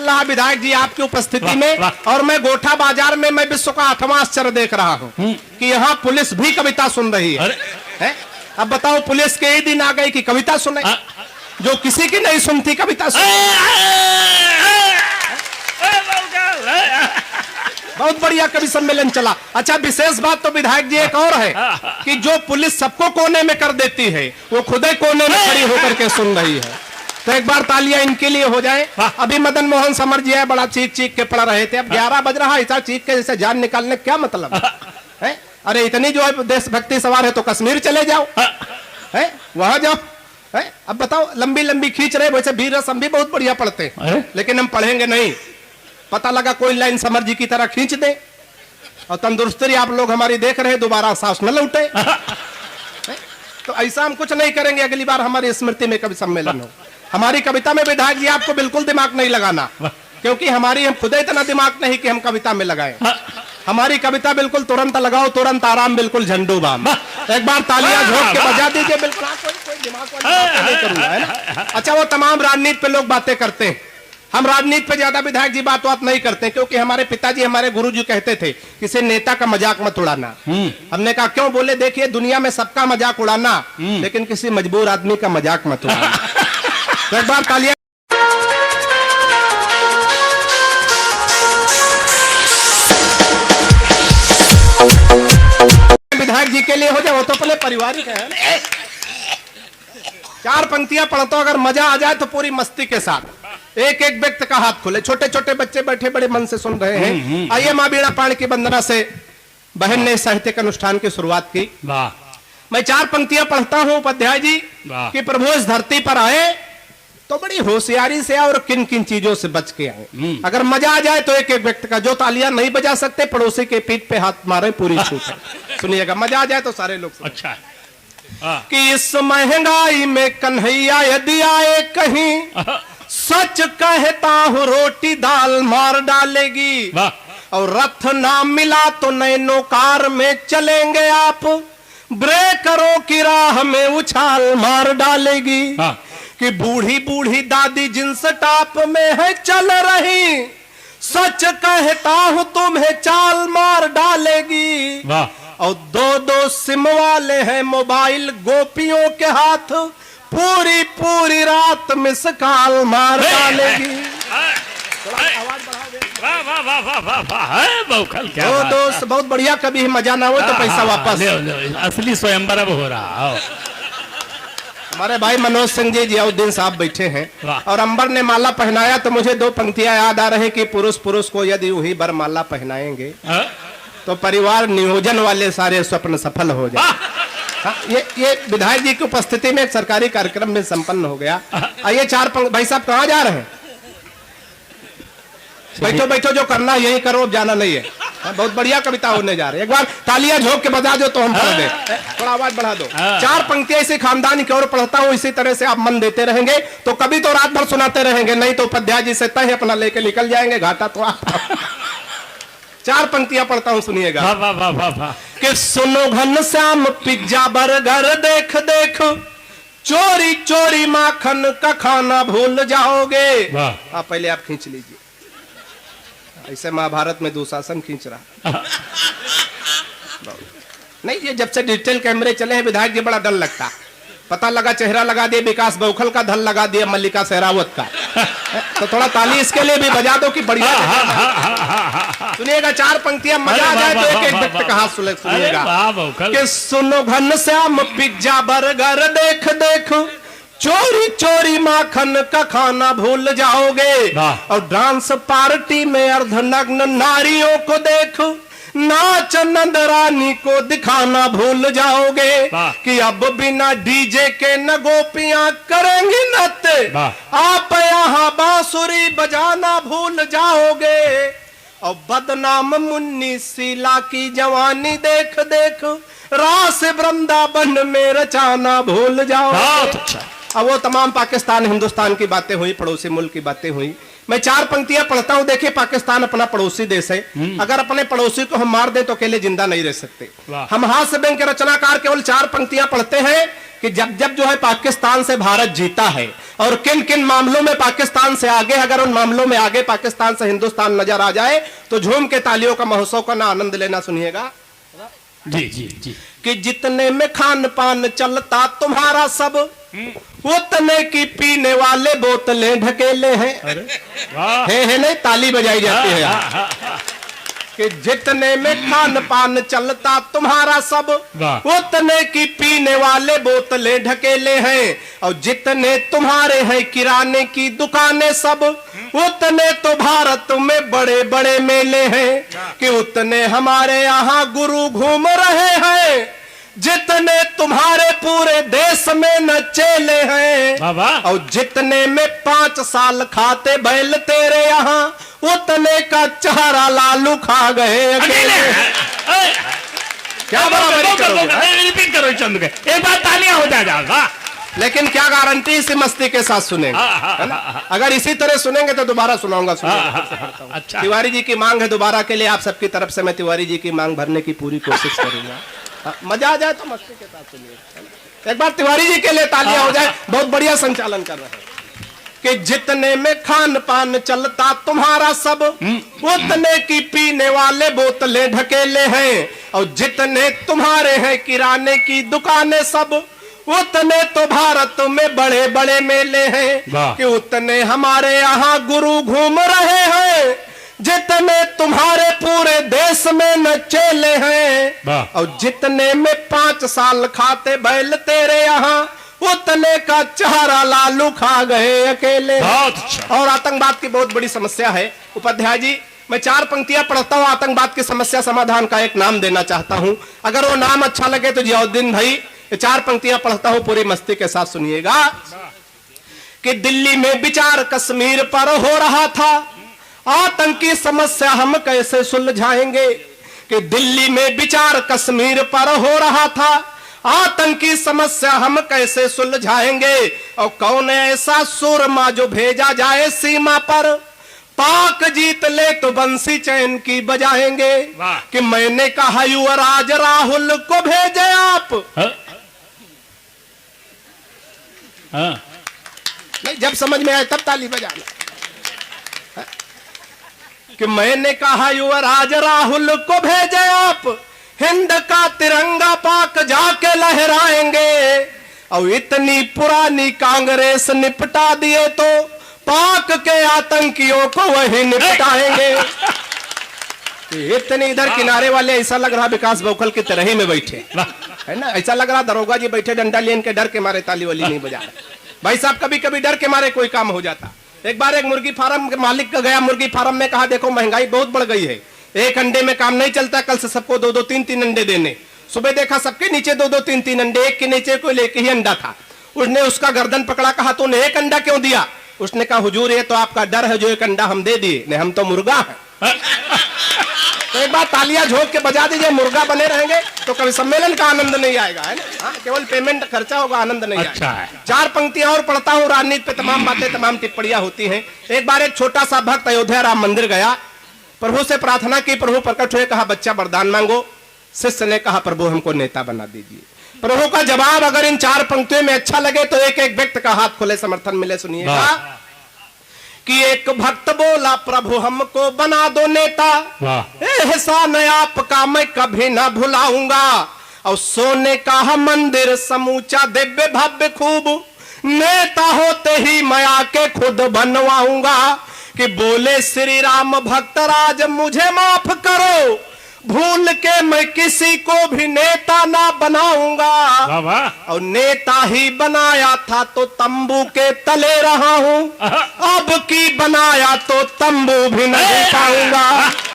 रहा है विधायक जी आपकी उपस्थिति में, और मैं गोठा बाजार में मैं विश्व का 8वां आश्चर्य देख रहा हूँ कि यहाँ पुलिस भी कविता सुन रही है। अब बताओ पुलिस के ही दिन आ गई कि कविता सुने, जो किसी की नहीं सुनती कविता सुने। बहुत बढ़िया कवि सम्मेलन चला। अच्छा विशेष बात तो विधायक जी एक और है कि जो पुलिस सबको कोने में कर देती है वो खुद ही कोने में खड़ी होकर के सुन रही है। तो एक बार तालियां इनके लिए हो जाए। अभी मदन मोहन समर जी है, बड़ा चीख चीख के पड़ रहे थे। अब 11 बज रहा है, ऐसा चीख के जैसे जान निकालने क्या मतलब है? अरे इतनी जो है देशभक्ति सवार है तो कश्मीर चले जाओ, है वहां जाओ। है अब बताओ लंबी लंबी खींच रहे, वैसे वीर रस हम भी बहुत बढ़िया पढ़ते हैं लेकिन हम पढ़ेंगे नहीं। पता लगा कोई लाइन समर जी की तरह खींच दे और तंदुरुस्ती आप लोग हमारी देख रहे, दोबारा सांस न लौटे। तो ऐसा हम कुछ नहीं करेंगे। अगली बार हमारी स्मृति में कवि सम्मेलन हो। हमारी कविता में विधायक जी आपको बिल्कुल दिमाग नहीं लगाना, क्योंकि हमारी हम खुद इतना दिमाग नहीं कि हम कविता में लगाएं। हमारी कविता बिल्कुल तुरंत लगाओ, तुरंत आराम, बिल्कुल झंडू बाम। एक बार तालियां झोंक के बजा दीजिए। बिल्कुल कोई दिमाग वाली बातें नहीं करूंगा, है ना। अच्छा वो तमाम राजनीति पे लोग बातें करते हैं, हम राजनीति पे ज्यादा विधायक जी बात नहीं करते, क्योंकि हमारे पिताजी हमारे गुरुजी कहते थे किसी नेता का मजाक मत उड़ाना। हमने कहा क्यों? बोले देखिए दुनिया में सबका मजाक उड़ाना, लेकिन किसी मजबूर आदमी का मजाक मत उड़ाना। तो एक बार तालियां विधायक जी के लिए हो जाए, वो तो पहले पारिवारिक है। 4 पंक्तियां पढ़ता अगर मजा आ जाए तो पूरी मस्ती के साथ एक एक व्यक्ति का हाथ खोले। छोटे छोटे बच्चे बैठे बड़े मन से सुन रहे हैं। आइए मां बीणा पाण की वंदना से बहन ने साहित्यिक अनुष्ठान की शुरुआत की। मैं 4 पंक्तियां पढ़ता हूं उपाध्याय जी कि प्रभु इस धरती पर आए तो बड़ी होशियारी से और किन किन चीजों से बच के आए। अगर मजा आ जाए तो एक एक व्यक्ति का, जो तालियां नहीं बजा सकते पड़ोसी के पीठ पे हाथ मारे, पूरी छूट है। सुनिएगा, मजा आ जाए तो सारे लोग। अच्छा है कि इस महंगाई में कन्हैया यदि आए कहीं, सच कहता हूँ रोटी दाल मार डालेगी। और रथ ना मिला तो नैनो कार में चलेंगे आप, ब्रेकरों की राह में उछाल मार डालेगी। कि बूढ़ी बूढ़ी दादी जिन्स टॉप में है चल रही, सच कहता हूँ तुम्हें चाल मार डालेगी। और 2-2 सिम वाले हैं मोबाइल गोपियों के हाथ, पूरी पूरी रात मिस कॉल मार डालेगी। आवाज बढ़ाओ। दोस्त बहुत बढ़िया, कभी मजा ना हो तो पैसा वापस। असली स्वयंवर अब हो रहा। हमारे भाई मनोज सिंह जी जियाउद्दीन साहब बैठे हैं और अंबर ने माला पहनाया तो मुझे 2 पंक्तियां याद आ रही कि पुरुष पुरुष को यदि वही बर माला पहनाएंगे तो परिवार नियोजन वाले सारे स्वप्न सफल हो जाए। ये विधायक जी की उपस्थिति में एक सरकारी कार्यक्रम में संपन्न हो गया। आइए 4 भाई साहब कहाँ जा रहे हैं? बैठो बैठो, जो करना यही करो, जाना नहीं है। बहुत बढ़िया कविता होने जा रही है। एक बार तालियां झोंक के बजा दो तो हम पढ़ दे। थोड़ा आवाज बढ़ा दो। 4 पंक्तियां इसी खानदान की ओर पढ़ता हूँ, इसी तरह से आप मन देते रहेंगे तो कभी तो रात भर सुनाते रहेंगे, नहीं तो उपाध्याय जी से तय अपना लेके निकल जाएंगे, घाटा तो आप। 4 पंक्तियां पढ़ता हूँ, सुनिएगा। कि सुनो घनश्याम पिज्जा बर्गर देख देख, चोरी चोरी माखन का खाना भूल जाओगे। आप पहले आप खींच लीजिए, ऐसे महाभारत में दुशासन खींच रहा। नहीं, ये जब से डिजिटल कैमरे चले हैं विधायक जी बड़ा डर लगता। पता लगा चेहरा लगा दिए विकास बौखल का, धल लगा दिया मल्लिका शेरावत का। तो थोड़ा ताली इसके लिए भी बजा दो कि बढ़िया। सुनिएगा 4 पंक्तियां, मजा आ जाए तो एक एक व्यक्ति का हाथ सुनिएगा। कि सुनो घनश्याम पिज्जा बर्गर देख देख, चोरी चोरी माखन का खाना भूल जाओगे। और डांस पार्टी में अर्धनग्न नारियों को देख, नाच नंदरानी को दिखाना भूल जाओगे। कि अब बिना डीजे के न गोपियां करेंगी नृत्य, आप यहाँ बांसुरी बजाना भूल जाओगे। और बदनाम मुन्नी शीला की जवानी देख देख, रास वृंदावन में रचाना भूल जाओगे। अब वो तमाम पाकिस्तान हिंदुस्तान की बातें हुई, पड़ोसी मुल्क की बातें हुई। मैं 4 पंक्तियां पढ़ता हूं। देखिए, पाकिस्तान अपना पड़ोसी देश है। अगर अपने पड़ोसी को हम मार दें तो अकेले जिंदा नहीं रह सकते। हम हास्य व्यंग्य के रचनाकार केवल 4 पंक्तियां पढ़ते हैं कि जब जब जो है पाकिस्तान से भारत जीता है और किन किन मामलों में पाकिस्तान से आगे, अगर उन मामलों में आगे पाकिस्तान से हिंदुस्तान नजर आ जाए तो झूम के तालियों का महोत्सव का ना आनंद लेना। सुनिएगा जी जी जी। कि जितने में खान पान चलता तुम्हारा सब, उतने की पीने वाले बोतलें ढकेले हैं। वाह। है नहीं, ताली बजाई जाती है। कि जितने में खान पान चलता तुम्हारा सब, उतने की पीने वाले बोतलें ढकेले हैं। और जितने तुम्हारे हैं किराने की दुकानें सब, उतने तो भारत में बड़े बड़े मेले हैं। कि उतने हमारे यहाँ गुरु घूम रहे हैं, जितने तुम्हारे पूरे देश में न चेले हैं। और जितने में 5 साल खाते बैल तेरे यहाँ, उतने का चेहरा लालू खा गए अकेले। क्या बराबरी करोगे? रिपीट करो चंद के, एक बार तालियां हो जाएगा। लेकिन क्या गारंटी इसी मस्ती के साथ सुनेंगे, है ना? अगर इसी तरह सुनेंगे तो दोबारा सुनाऊंगा। अच्छा। तिवारी जी की मांग है दोबारा के लिए, आप सबकी तरफ से मैं तिवारी जी की मांग भरने की पूरी कोशिश करूंगा। मजा आ जाए तो मस्ती के साथ सुनिए। एक बार तिवारी जी के लिए तालियां हो जाए, बहुत बढ़िया संचालन कर रहे हैं। कि जितने में खान पान चलता तुम्हारा सब, उतने की पीने वाले बोतलें ढकेले हैं। और जितने तुम्हारे हैं किराने की दुकानें सब, उतने तो भारत में बड़े बड़े मेले हैं। कि उतने हमारे यहाँ गुरु घूम रहे हैं, जितने तुम्हारे पूरे देश में न चेले हैं। और जितने में 5 साल खाते बैल तेरे यहाँ, उतने का चेहरा लालू खा गए अकेले। और आतंकवाद की बहुत बड़ी समस्या है। उपाध्याय जी, मैं 4 पंक्तियां पढ़ता हूं, आतंकवाद की समस्या समाधान का एक नाम देना चाहता हूं। अगर वो नाम अच्छा लगे तो जियाउद्दीन भाई, 4 पंक्तियां पढ़ता हूं, पूरी मस्ती के साथ सुनिएगा। कि दिल्ली में विचार कश्मीर पर हो रहा था, आतंकी समस्या हम कैसे सुलझाएंगे। कि दिल्ली में विचार कश्मीर पर हो रहा था, आतंकी समस्या हम कैसे सुलझाएंगे। और कौन ऐसा सूरमा जो भेजा जाए सीमा पर, पाक जीत ले तो बंसी चैन की बजाएंगे। कि मैंने कहा युवराज राहुल को भेजे आप। नहीं, जब समझ में आए तब ताली बजाना। कि मैंने कहा युवराज राहुल को भेजे आप, हिंद का तिरंगा पाक जाके लहराएंगे। और इतनी पुरानी कांग्रेस निपटा दिए तो पाक के आतंकियों को वही निपटाएंगे। इतनी इधर किनारे वाले ऐसा लग रहा विकास बौखल की तरह ही में बैठे, है ना? ऐसा लग रहा दरोगा जी बैठे डंडा लेन के डर के मारे ताली वाली नहीं बजा रहे। भाई साहब, कभी कभी डर के मारे कोई काम हो जाता। एक बार एक मुर्गी फार्म के मालिक का गया मुर्गी फार्म में, कहा देखो महंगाई बहुत बढ़ गई है, एक अंडे में काम नहीं चलता, कल से सबको 2-2, 3-3 अंडे देने। सुबह देखा सबके नीचे 2-2, 3-3 अंडे, एक के नीचे कोई लेके ही अंडा था। उसने उसका गर्दन पकड़ा, कहा तूने एक अंडा क्यों दिया? उसने कहा हुजूर ये तो आपका डर है, जो एक अंडा हम दे दिए, नहीं हम तो मुर्गा है। तो एक बार तालियां झोंक के बजा दीजिए, मुर्गा बने रहेंगे तो कभी सम्मेलन का आनंद नहीं आएगा, है ना? हाँ, केवल पेमेंट खर्चा होगा, आनंद नहीं अच्छा आएगा। 4 पंक्तियां और पढ़ता हूँ, राजनीति पे तमाम बातें, तमाम टिप्पणियां होती हैं। एक बार एक छोटा सा भक्त अयोध्या राम मंदिर गया, प्रभु से प्रार्थना की, प्रभु प्रकट हुए, कहा बच्चा वरदान मांगो। शिष्य ने कहा प्रभु हमको नेता बना दीजिए। प्रभु का जवाब अगर इन 4 पंक्तियों में अच्छा लगे तो एक एक व्यक्ति का हाथ खुले समर्थन मिले। सुनिएगा। कि एक भक्त बोला प्रभु हमको बना दो नेता, एहसान आपका मैं कभी ना भुलाऊंगा। और सोने का मंदिर समूचा दिव्य भव्य खूब, नेता होते ही मैं आके खुद बनवाऊंगा। कि बोले श्री राम भक्त राज मुझे माफ करो, भूल के मैं किसी को भी नेता ना बनाऊंगा। और नेता ही बनाया था तो तंबू के तले रहा हूं, अब की बनाया तो तंबू भी नहीं पाऊंगा।